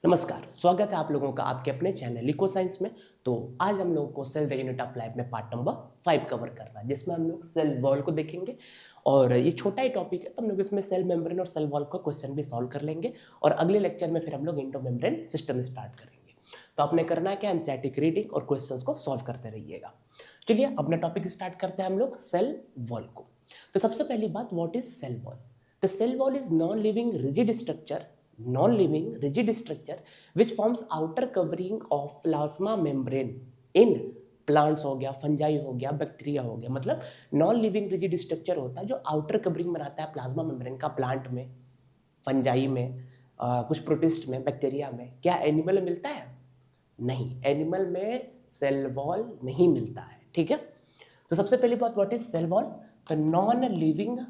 नमस्कार, स्वागत है आप लोगों का आपके अपने चैनल इको साइंस में। तो आज हम लोगों को cell the unit of life में पार्ट नंबर 5 कवर करना है, जिसमें हम लोग सेल वॉल को देखेंगे। और ये छोटा ही टॉपिक है, तो हम लोग इसमें सेल मेम्ब्रेन और सेल वॉल का क्वेश्चन भी सॉल्व कर लेंगे। और अगले लेक्चर में फिर हम लोग इंडो मेम्ब्रेन सिस्टम स्टार्ट करेंगे। तो आपने करना है क्या, एनसीईआरटी रीडिंग और क्वेश्चंस को सॉल्व करते रहिएगा। चलिए अपना टॉपिक स्टार्ट करते हैं हम लोग सेल वॉल को। तो सबसे पहली बात, what is cell wall? The cell wall is non-living rigid structure which forms outer covering of plasma membrane in plants हो गया, फंजाई हो गया, बैक्टीरिया हो गया। मतलब नॉन लिविंग रिजिड स्ट्रक्चर होता है जो आउटर कवरिंग बनाता है प्लाज्मा मेम्ब्रेन का, प्लांट में, फंजाई में, कुछ प्रोटिस्ट में, बैक्टीरिया में। क्या एनिमल में मिलता है? नहीं, एनिमल में सेल वॉल नहीं मिलता है। ठीक है, तो सबसे पहली बात, what is cell wall? The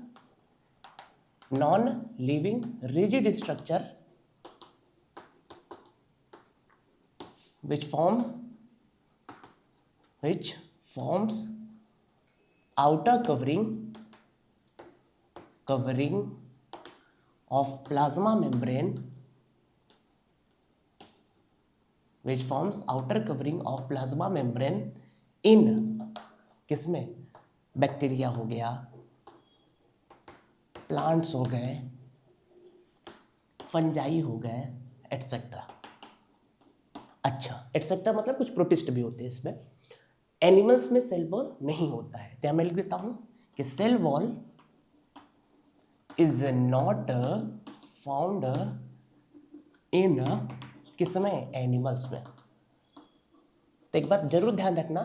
non-living rigid structure which forms outer covering of plasma membrane, which forms outer covering of plasma membrane in किसमें? बैक्टीरिया हो गया, प्लांट्स हो गए, फंजाई हो गए, एटसेट्रा। अच्छा, एटसेट्रा मतलब कुछ प्रोटिस्ट भी होते हैं इसमें। एनिमल्स में सेल वॉल नहीं होता है, तो मैं लिख देता हूं कि cell wall is not found in किसमें? एनिमल्स में। तो एक बात जरूर ध्यान रखना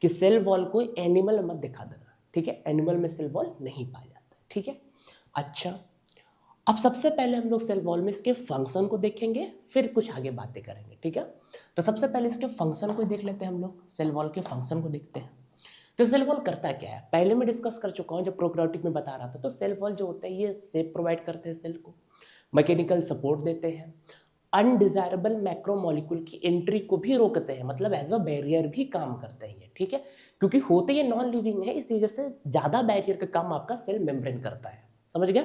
कि सेल वॉल को एनिमल मत दिखा देना, ठीक है? एनिमल में सेल वॉल नहीं पाया जाता, ठीक है? अच्छा, अब सबसे पहले हम लोग सेल वॉल में इसके फंक्शन को देखेंगे, फिर कुछ आगे बातें करेंगे, ठीक है? तो सबसे पहले इसके फंक्शन को देख लेते हैं हम लोग। सेल वॉल के फंक्शन को देखते हैं। तो सेल वॉल करता क्या है, पहले मैं डिस्कस कर चुका हूं जब प्रोकार्योटिक में बता रहा था। तो सेल वॉल जो होता है ये शेप प्रोवाइड करते हैं सेल को, मैकेनिकल सपोर्ट देते हैं, अनडिजायरेबल मैक्रोमोलिक्यूल की एंट्री को भी रोकते हैं, मतलब एज अ बैरियर भी काम करते हैं, ठीक है? क्योंकि होते ये नॉन लिविंग है, इस वजह से ज्यादा बैरियर का काम आपका सेल मेम्ब्रेन करता है। समझ गया?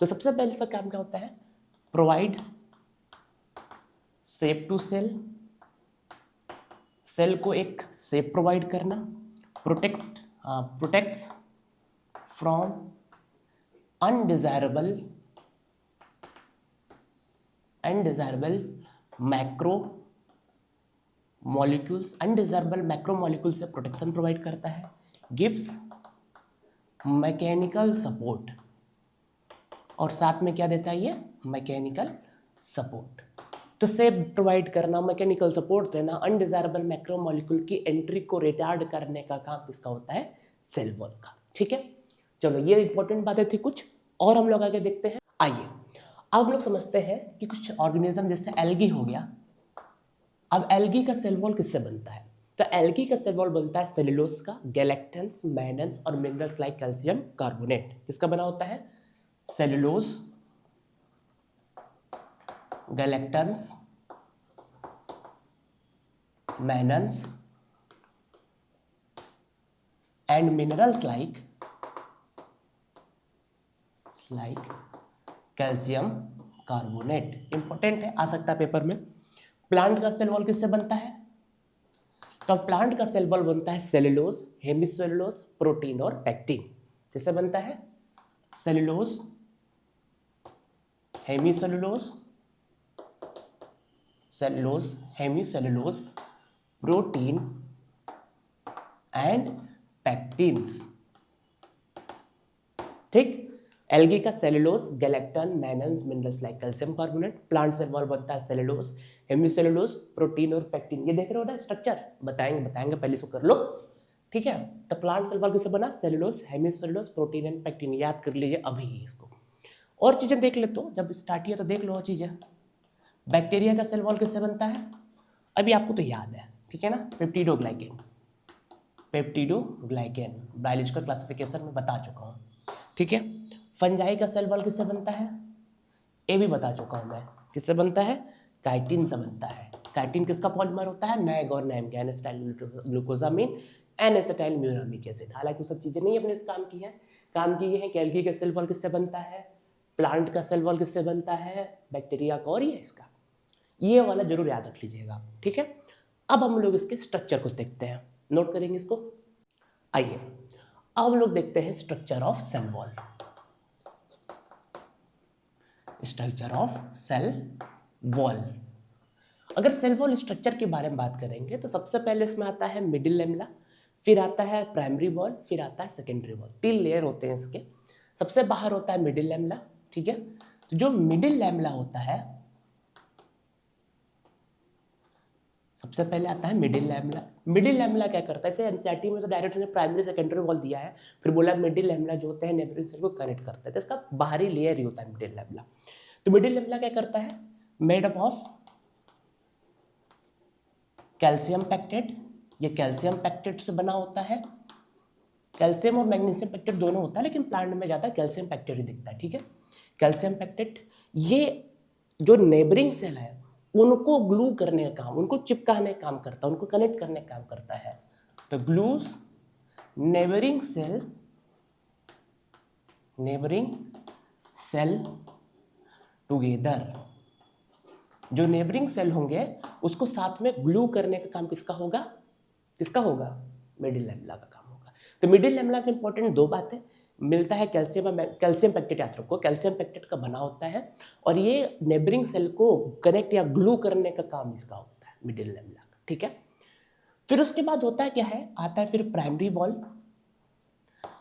तो सबसे पहले इसका काम क्या होता है? Provide shape to cell, cell को एक शेप प्रोवाइड करना, protects from undesirable macro molecules, undesirable macro molecule से प्रोटेक्शन प्रोवाइड करता है, गिव्स मैकेनिकल सपोर्ट, और साथ में क्या देता है ये? Mechanical support. तो सेप प्रोवाइड करना, मैकेनिकल सपोर्ट देना, अनडिजायरेबल मैक्रोमोलिक्यूल की एंट्री को रिटार्ड करने का काम किसका होता है? सेल वॉल का, ठीक है? चलो, ये इंपॉर्टेंट बातें थी कुछ, और हम लोग आगे देखते हैं। आइए अब हम लोग समझते हैं कि कुछ ऑर्गेनिज्म जैसे एल्गी हो गया। अब एल्गी का सेल वॉल किससे बनता है? तो एल्गी का सेल वॉल बनता है सेलुलोज का, गैलेक्टन्स, मैनन्स और मिनरल्स लाइक कैल्शियम कार्बोनेट। किसका बना होता है? Cellulose, galactans, mannans and minerals like calcium carbonate. Important है, आ सकता है पेपर में। प्लांट का सेल वॉल किससे बनता है? तो प्लांट का सेल वॉल बनता है सेलुलोज, हेमिसेलुलोज, प्रोटीन और पैक्टिन। किससे बनता है? Cellulose, hemicellulose, hemicellulose, protein and pectins, ठीक? एल्गी का cellulose, galactan, mannans, minerals like calcium carbonate. Plant cell wall बनता है सेलुलोज, हेमिसेलुलोज, प्रोटीन और पैक्टिन। ये देख रहे हो ना स्ट्रक्चर? बताएंगे पहले इसको कर लो, ठीक है? तो प्लांट सेल वॉल किससे बना? Cellulose, hemicellulose, protein and pectin. याद कर लीजिए अभी इसको। और चीजें देख लेते हो, जब स्टार्ट किया तो देख लो और चीजें। बैक्टीरिया का सेल वॉल किससे बनता है? अभी आपको तो याद है, ठीक है ना? पेप्टिडोग्लाइकेन, बायोलॉजिकल क्लासिफिकेशन में बता चुका हूँ, ठीक है? फंजाई का सेल वॉल किससे बनता है? ये भी बता चुका हूँ मैं। किससे बनता है? काइटिन से बनता है। काइटिन किसका पॉलीमर होता है? नैग और नैम के, N acetyl glucosamine, N acetyl muramic acid. हालांकि सब चीजें नहीं अपने काम की है, काम की ये है कि एल्गी का सेल वॉल किससे बनता है, प्लांट का सेल वॉल किससे बनता है, बैक्टीरिया का, और ये इसका। ये वाला जरूर याद रख लीजिएगा, ठीक है। अब हम लोग इसके स्ट्रक्चर को देखते हैं, नोट करेंगे इसको। आइए अब हम लोग देखते हैं structure of cell wall. Structure of cell wall. अगर सेल वॉल स्ट्रक्चर के बारे में बात करेंगे तो सबसे पहले इसमें आता है मिडिल लैमेला, फिर आता है प्राइमरी वॉल, फिर आता है सेकेंडरी वॉल। 3 लेयर होते हैं इसके। सबसे बाहर होता है मिडिल लैमेला, ठीक है। तो जो मिडिल लैमेला होता है, सबसे पहले आता है मिडिल लैमेला। मिडिल लैमेला क्या करता है, जैसे एनसीईआरटी में तो डायरेक्ट ने प्राइमरी सेकेंडरी वॉल दिया है, फिर बोला मिडिल लैमेला जो होता है नेबरिंग सेल को कनेक्ट करता है, तो इसका बाहरी लेयर ही होता है मिडिल लैमेला। तो मिडिल लैमेला क्या करता है, made up of calcium pectate. ये कैल्शियम पैक्टेट से बना होता है। कैल्शियम और मैग्नीशियम पैक्टेट दोनों होता है, लेकिन प्लांट में ज़्यादा कैल्शियम पैक्टेट ही दिखता है, ठीक है। कैल्शियम पैक्टेट ये जो नेबरिंग सेल है उनको ग्लू करने का काम, उनको चिपकाने का काम करता है, उनको कनेक्ट करने का काम करता है। तो ग्लूज नेबरिंग सेल टुगेदर। जो नेबरिंग सेल होंगे उसको साथ में ग्लू करने का काम किसका होगा, मिडिल लैमेला का काम होगा। तो मिडिल लैमेला से इंपॉर्टेंट 2 बातें मिलता है, कैल्शियम पैक्टेट याद रखो, कैल्शियम पैक्टेट का बना होता है, और ये नेबरिंग सेल को कनेक्ट या ग्लू करने का काम इसका होता है मिडिल लैमेला का, ठीक है। फिर उसके बाद होता है क्या है, आता है फिर प्राइमरी वॉल।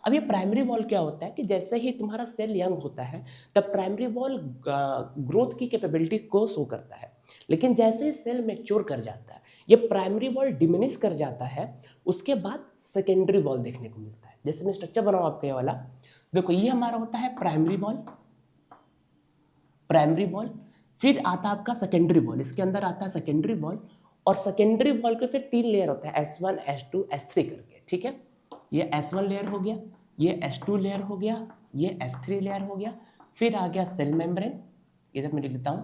अब ये प्राइमरी वॉल क्या होता है कि जैसे ही तुम्हारा सेल यंग होता है तब प्राइमरी वॉल ग्रोथ की कैपेबिलिटी को शो करता है, लेकिन जैसे ही सेल मैच्योर कर जाता है ये प्राइमरी वॉल डिमिनिश कर जाता है, उसके बाद सेकेंडरी वॉल देखने को मिलता है। जैसे मैं स्ट्रक्चर बनाऊं आपका ये वाला, देखो ये हमारा होता है प्राइमरी वॉल, फिर आता है आपका सेकेंडरी वॉल, इसके अंदर आता है सेकेंडरी वॉल, और सेकेंडरी वॉल के फिर 3 लेयर होता है, S1 S2 S3 करके, ठीक है। ये S1 लेयर हो गया, ये S2 लेयर हो गया, ये S3 लेयर हो गया, फिर आ गया सेल मेम्ब्रेन, इधर मैं लिख देता हूं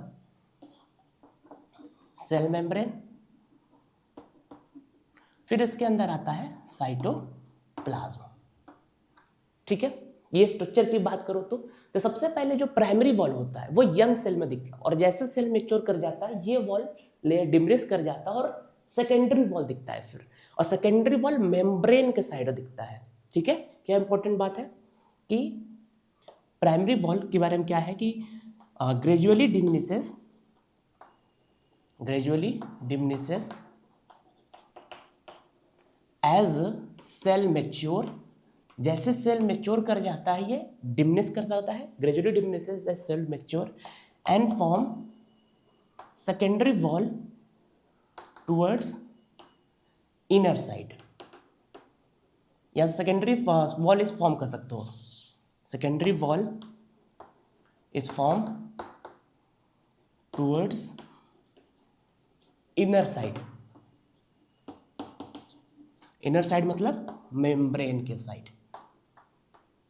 सेल मेम्ब्रेन, फिर इसके अंदर आता है साइटोप्लाज्म, ठीक है। ये स्ट्रक्चर की बात करो तो सबसे पहले जो प्राइमरी वॉल होता है वो यंग सेल में दिखता है, और जैसे सेल मैच्योर कर जाता है ये वॉल लेयर डिमिनिश कर जाता है और सेकेंडरी वॉल दिखता है फिर, और सेकेंडरी वॉल मेम्ब्रेन के साइड दिखता है, ठीक है। क्या इंपॉर्टेंट बात है कि प्राइमरी वॉल के बारे में क्या है कि gradually diminishes as cell mature. जैसे सेल मैच्योर कर जाता है ये डिमिनिश कर जाता है, gradually diminishes as cell mature and form secondary wall towards inner side, या सेकेंडरी वॉल इज फॉर्म कर सकते हो, secondary wall is form towards inner side. Inner side मतलब मेम्ब्रेन के साइड।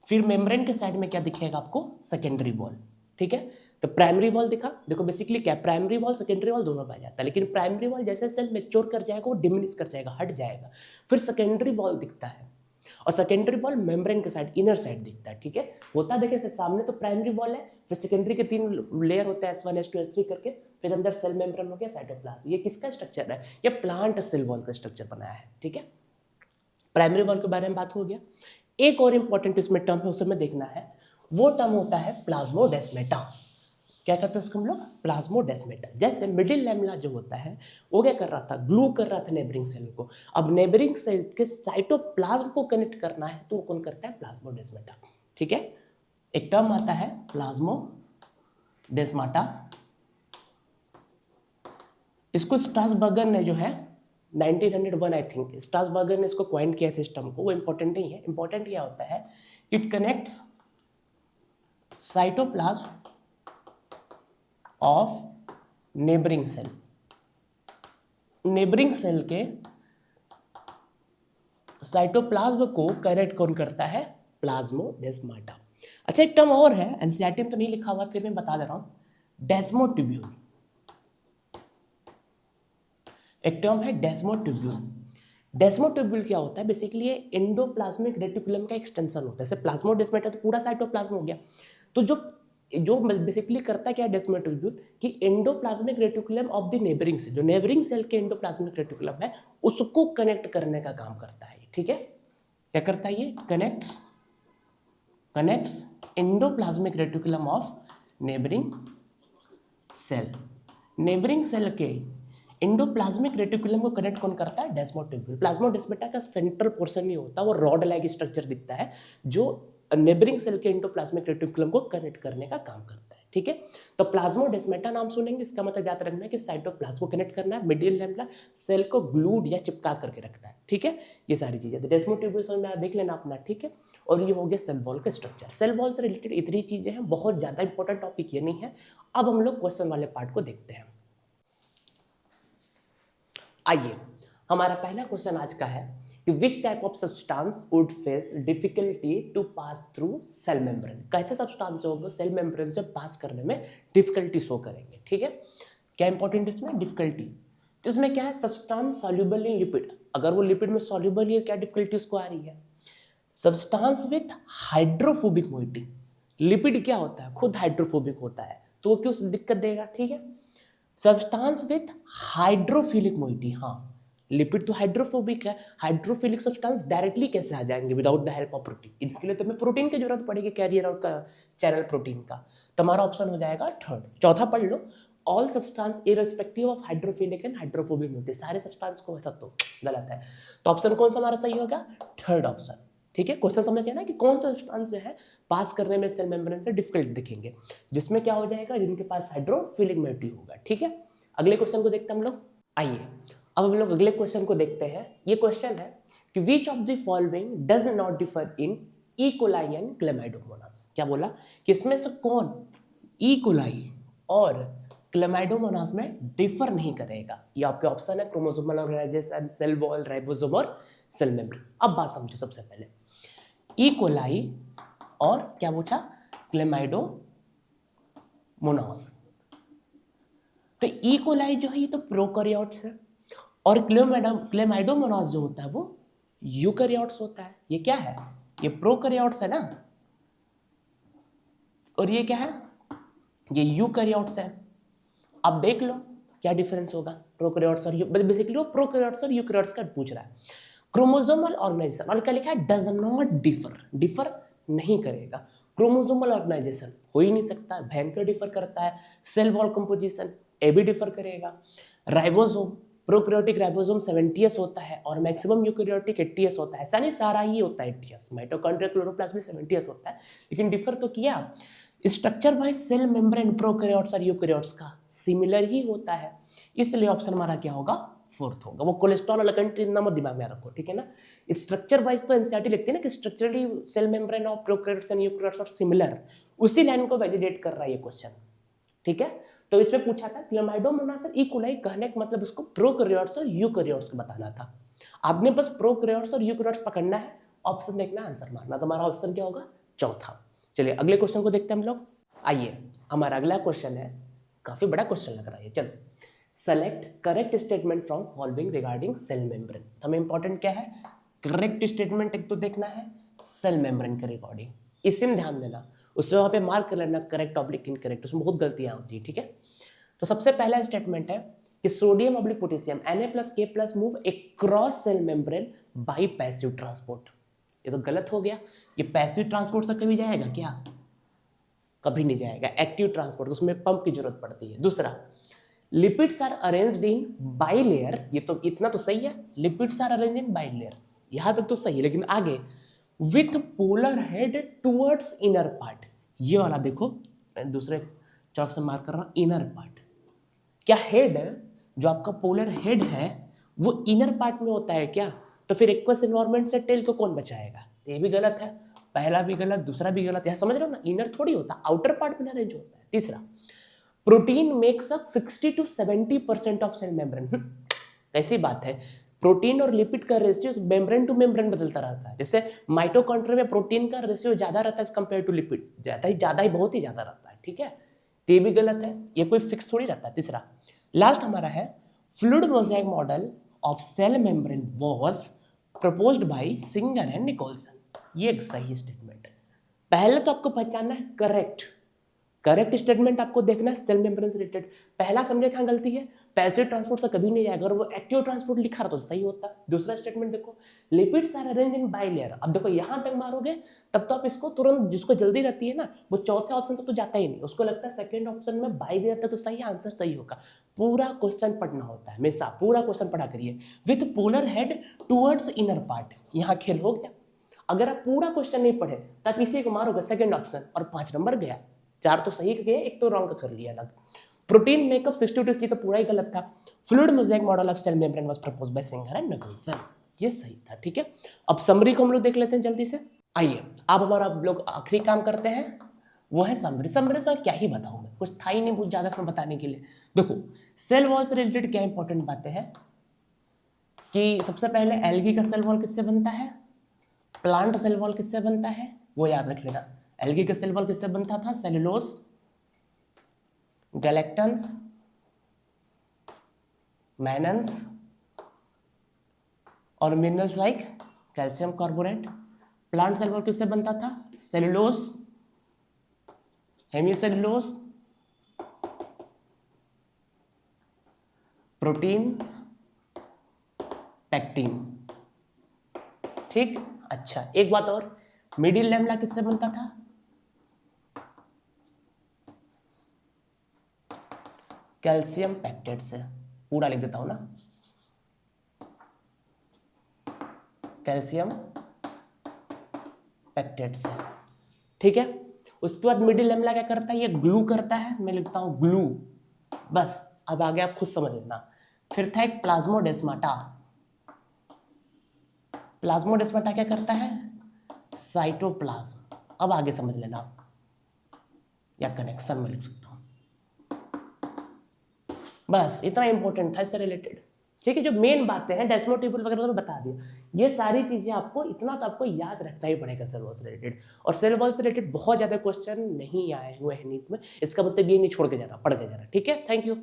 फिर मेम्ब्रेन के साइड में क्या दिखेगा आपको, सेकेंडरी वॉल, ठीक है। तो प्राइमरी वॉल दिखा, देखो बेसिकली क्या प्राइमरी वॉल सेकेंडरी वॉल दोनों पाया जाता है, लेकिन प्राइमरी वॉल जैसे सेल मैच्योर कर जाएगा वो डिमिनिश कर जाएगा, हट जाएगा, फिर सेकेंडरी वॉल दिखता है, और सेकेंडरी वॉल मेम्ब्रेन के साइड इनर साइड दिखता है, ठीक है। होता देखिए सामने तो प्राइमरी वॉल है, फिर सेकेंडरी के 3 लेयर होते हैं S1 S2 S3 करके, फिर अंदर सेल मेम्ब्रेन हो गया, साइटोप्लाज्म। ये किसका स्ट्रक्चर है, ये प्लांट सेल वॉल का स्ट्रक्चर बनाया है, ठीक है। प्राइमरी वॉल के बारे में बात हो गया। एक और इंपॉर्टेंट इसमें टर्म है, उसे में देखना है, वो टर्म होता है प्लाज्मोडेस्मेटा। क्या कहते हैं उसको हम लोग, प्लाज्मोडेस्मेटा। जैसे मिडिल लैमेला जो होता है वो क्या कर रहा था, ग्लू कर रहा था नेबरिंग सेल को, अब नेबरिंग सेल के साइटोप्लाज्म को कनेक्ट करना है तो वो कौन करता है, प्लाज्मोडेस्मेटा, ठीक है। एक टर्म आता है प्लाज्मोडेस्माटा, इसको स्ट्रासबर्गर ने जो है 1901 आई थिंक स्ट्रासबर्गर ने इसको क्वाइन किया था इस टर्म को, वो इंपॉर्टेंट नहीं है। इंपॉर्टेंट क्या होता है, it connects cytoplasm of neighbouring cell, neighbouring cell के साइटोप्लाज्म को कनेक्ट कौन करता है, प्लाज्मोडेस्माटा। अच्छा एक टर्म और है, एनसीईआरटी में तो नहीं लिखा हुआ, फिर मैं बता दे रहा हूं, डेस्मोट्यूब्यूल। एक टर्म है डेस्मोट्यूब्यूल। डेस्मोट्यूब्यूल क्या होता है, बेसिकली ये एंडोप्लाज्मिक रेटिकुलम का एक्सटेंशन होता है। जैसे प्लाज्मोडेस्माटा तो पूरा साइटोप्लाज्म हो गया, तो जो जो बेसिकली करता क्या डेस्मोइड ट्यूब्यूल कि endoplasmic reticulum of the neighbouring cell, जो नेबरिंग सेल के एंडोप्लाज्मिक रेटिकुलम है उसको कनेक्ट करने का काम करता है, ठीक है। क्या करता है ये? Connects endoplasmic reticulum of neighbouring cell. Neighbouring cell के एंडोप्लाज्मिक रेटिकुलम को कनेक्ट कौन करता है? डेस्मोइड। प्लाज्मोडेस्माटा का सेंट्रल पोर्शन नहीं होता, वो रॉड लाइक स्ट्रक्चर दिखता है जो नेबरिंग सेल के एंडोप्लाज्मिक रेटिकुलम को कनेक्ट करने का काम करता है, ठीक है। तो प्लाज्मोडेस्माटा नाम सुनेंगे, इसका मतलब याद रखना है कि साइटोप्लाज्म को कनेक्ट करना है, मीडियल लैमेला सेल को ग्लूड या चिपका करके रखना है, ठीक है। ये सारी चीजें तो डेस्मोइड में देख लेना अपना, ठीक है। और ये हो गया सेल वॉल का स्ट्रक्चर। सेल वॉल से रिलेटेड इतनी चीजें हैं, बहुत ज्यादा इंपॉर्टेंट टॉपिक ये नहीं है। अब हम लोग क्वेश्चन वाले पार्ट को देखते हैं। आइए, हमारा पहला क्वेश्चन आज का है कि which type of substance would face difficulty to pass through cell membrane. कैसे सब्सटेंस होगा सेल मेम्ब्रेन से पास करने में डिफिकल्टी शो करेंगे, ठीक है। क्या इंपॉर्टेंट इसमें? डिफिकल्टी। तो इसमें क्या है? Substance soluble in lipid. अगर वो लिपिड में सॉल्युबल है, क्या डिफिकल्टी उसको आ रही है? Substance with hydrophobic moiety. Lipid क्या होता है? खुद हाइड्रोफोबिक होता है, तो वो क्यों दिक्कत देगा, ठीक है। सब्सटेंस विथ हाइड्रोफिलिक मोइटी, हाँ लिपिड तो हाइड्रोफोबिक है, हाइड्रोफिलिक सब्सटेंस डायरेक्टली कैसे आ जाएंगे? Without the help of protein. इनके लिए तो हमें प्रोटीन की जरूरत पड़ेगी, कैरियर और का चैनल प्रोटीन का। तो हमारा ऑप्शन हो जाएगा थर्ड। चौथा पढ़ लो, all substance irrespective of hydrophilic and hydrophobic moiety. सारे सब्सटेंस को ऐसा तो गलत है, तो ऑप्शन कौन सा हमारा सही होगा? थर्ड ऑप्शन, ठीक है। क्वेश्चन समझ गया ना कि कौन सा सब्सटेंस जो है पास करने में सेल मेम्ब्रेन से डिफिकल्ट दिखेंगे, जिसमें क्या हो जाएगा? जिनके पास हाइड्रोफिलिक मोइटी होगा, ठीक है। अगले क्वेश्चन को देखते हैं हम लोग। आइए अब हम लोग अगले क्वेश्चन को देखते हैं। ये क्वेश्चन है कि which of the following does not differ in E coli and Chlamydomonas. क्या बोला कि इसमें से कौन ई कोलाई और क्लेमाइडोमोनास में डिफर नहीं करेगा? ये आपके ऑप्शन है chromosomal organisation, cell wall, ribosome और सेल मेम्ब्रेन। अब बात समझो, सबसे पहले ई कोलाई और क्या पूछा? क्लेमाइडोमोनास। तो ई कोलाई जो है ये तो प्रोकैरियोट्स है, और क्लेमाइडोमोनास जो होता है वो यूकैरियोट्स होता है। ये क्या है? ये प्रोकैरियोट्स है ना, और ये क्या है? ये यूकैरियोट्स है। अब देख लो क्या डिफरेंस होगा प्रोकैरियोट्स और बेसिकली वो प्रोकैरियोट्स और यूकैरियोट्स का पूछ रहा है। क्रोमोसोमल ऑर्गेनाइजेशन और क्या लिखा है? डज नॉट डिफर नहीं करेगा। क्रोमोसोमल ऑर्गेनाइजेशन हो ही नहीं सकता, भयंकर डिफर करता है। सेल वॉल कंपोजिशन ए भी डिफर करेगा। राइबोसोम, प्रोकैरियोटिक राइबोसोम 70s होता है और मैक्सिमम यूकैरियोटिक 80s होता है। ऐसा नहीं सारा ही होता है 80s, माइटोकॉन्ड्रिया क्लोरोप्लास्ट में 70s होता है, लेकिन डिफर तो किया। Structure wise cell membrane prokaryotes और यूकैरियोट्स का सिमिलर ही होता है, इसलिए ऑप्शन हमारा क्या होगा? फोर्थ होगा। वो कोलेस्ट्रॉल वाला कंट्री नाम दिमाग में रखो, ठीक है ना। स्ट्रक्चर वाइज तो एनसीईआरटी लिखती है ना कि structurally cell membrane of prokaryotes and eukaryotes are similar, उसी लाइन को वैलिडेट कर रहा है ये क्वेश्चन, ठीक है। तो इसमें पूछा था क्लेमाइडोमोनास और ई कोलाई कहने का मतलब उसको प्रोकैरियोट्स और यूकैरियोट्स को बताना था। आपने बस प्रोकैरियोट्स और यूकैरियोट्स पकड़ना है, ऑप्शन देखना, आंसर मारना। तो हमारा ऑप्शन क्या होगा? चौथा। चलिए अगले क्वेश्चन को देखते हैं हम लोग। आइए, हमारा अगला क्वेश्चन है, काफी बड़ा क्वेश्चन लग रहा है। चलो, select correct statement from following regarding cell membrane. हमें इंपॉर्टेंट क्या है? करेक्ट स्टेटमेंट एक तो देखना है सेल मेम्ब्रेन के रिगार्डिंग, इसी में ध्यान देना। उससे वहां पे मार्क कर लेना करेक्ट ऑब्लिक इनकरेक्ट, उसमें बहुत गलतियां होती है, ठीक है। तो सबसे पहला स्टेटमेंट है कि sodium oblique potassium Na+K+ move across cell membrane by passive transport. ये तो गलत हो गया, ये पैसिव ट्रांसपोर्ट से कभी जाएगा क्या? कभी नहीं जाएगा। एक्टिव ट्रांसपोर्ट, उसमें पंप की जरूरत पड़ती है। दूसरा, lipids are arranged in bilayer, ये तो इतना तो सही है, lipids are arranged in bilayer, यहां तक तो सही है। लेकिन आगे with polar head towards inner part, ये वाला देखो, मैं दूसरे चौक से मार्क कर रहा हूं, इनर पार्ट। क्या हेड जो आपका पोलर हेड है वो इनर पार्ट में होता है क्या? तो फिर एक्वस एनवायरनमेंट से टेल को कौन बचाएगा? ये भी गलत है, पहला भी गलत, दूसरा भी गलत। यहां समझ रहे हो ना, इनर थोड़ी होता, आउटर पार्ट में अरेंज होता है। तीसरा, protein makes up 60 to 70% of cell membrane. ऐसी बात है, प्रोटीन और लिपिड का रेशियो मेम्ब्रेन टू मेम्ब्रेन बदलता रहता है। जैसे माइटोकॉन्ड्रिया में प्रोटीन का रेशियो ज्यादा रहता है कंपेयर टू लिपिड, ज्यादा ही बहुत ही ज्यादा रहता है, ठीक है। तो ये भी गलत है, ये कोई फिक्स थोड़ी रहता है। तीसरा, लास्ट हमारा है fluid mosaic model of cell membrane was proposed by Singer and Nicolson. ये एक सही स्टेटमेंट है। पहले तो आपको पहचानना है करेक्ट करेक्ट स्टेटमेंट आपको देखना है सेल मेम्ब्रेन से रिलेटेड। पहला समझे कहाँ गलती है, पैसिव ट्रांसपोर्ट से कभी नहीं आएगा, अगर वो एक्टिव ट्रांसपोर्ट लिखा रहा तो सही होता। दूसरा स्टेटमेंट देखो, lipids are arrange in bilayer. अब देखो यहां तक मारोगे तब तो आप इसको तुरंत, जिसको जल्दी रहती है ना वो चौथे ऑप्शन तक तो जाता ही नहीं, उसको लगता है सेकंड ऑप्शन में बाइलेयर था तो सही आंसर सही होगा। पूरा क्वेश्चन पढ़ना होता है हमेशा, पूरा क्वेश्चन पढ़ा करिए। With polar head towards inner part, यहाँ खेल हो गया। अगर आप पूरा क्वेश्चन नहीं पढ़े तो आप इसी को मारोगे सेकंड ऑप्शन और 5 नंबर गया। 4 तो सही गए, एक तो रॉन्ग कर लिया अलग। प्रोटीन मेकअप 62 तो पूरा ही गलत था। Fluid mosaic model of cell membrane was proposed by Singer and Nicolson, ये सही था। ठीक है, अब समरी को हम लोग देख लेते हैं जल्दी से। आइए अब हमारा लोग आखिरी काम करते हैं, वो है समरी। समरी में क्या ही बताऊं मैं, कुछ था ही नहीं बहुत ज्यादा इसमें बताने के लिए। देखो सेल वॉल से रिलेटेड क्या इंपॉर्टेंट बातें हैं कि सबसे पहले एल्गी का सेल वॉल किससे बनता है, प्लांट सेल वॉल किससे बनता है, वो याद रख लेना। एल्गी का सेल वॉल किससे बनता था, सेलुलोज, गैलेक्टन्स, मैनन्स और minerals like calcium carbonate. Plant cell wall किससे बनता था, सेलुलोज, हेमीसेलुलोज, प्रोटीन्स, पैक्टिन। ठीक, अच्छा एक बात और, मिडिल लैमेला किससे बनता था, कैल्शियम पैक्टेट से। पूरा लिख देता हूं ना, कैल्शियम पैक्टेट से। ठीक है, उसके बाद मिडिल लैमेला क्या करता है, ये ग्लू करता है, मैं लिखता हूं ग्लू, बस। अब आगे आप खुद समझ लेना। फिर था एक प्लाज्मोडेस्माटा। प्लाज्मोडेस्माटा क्या करता है, साइटोप्लाज्म। अब आगे समझ लेना आप, या कनेक्शन में लिख सकता हूं, बस इतना इंपॉर्टेंट था इससे रिलेटेड। ठीक है, जो मेन बातें हैं डेसिमल टेबल वगैरह तो मैं बता दिया। ये सारी चीजें आपको, इतना तो आपको याद रखना ही पड़ेगा सेल वॉल से रिलेटेड। और सेल वॉल से रिलेटेड बहुत ज्यादा क्वेश्चन नहीं आए हुए हैं नीट में, इसका मतलब ये नहीं छोड़ के जाना, पढ़ के जाना। ठीक है, थैंक यू।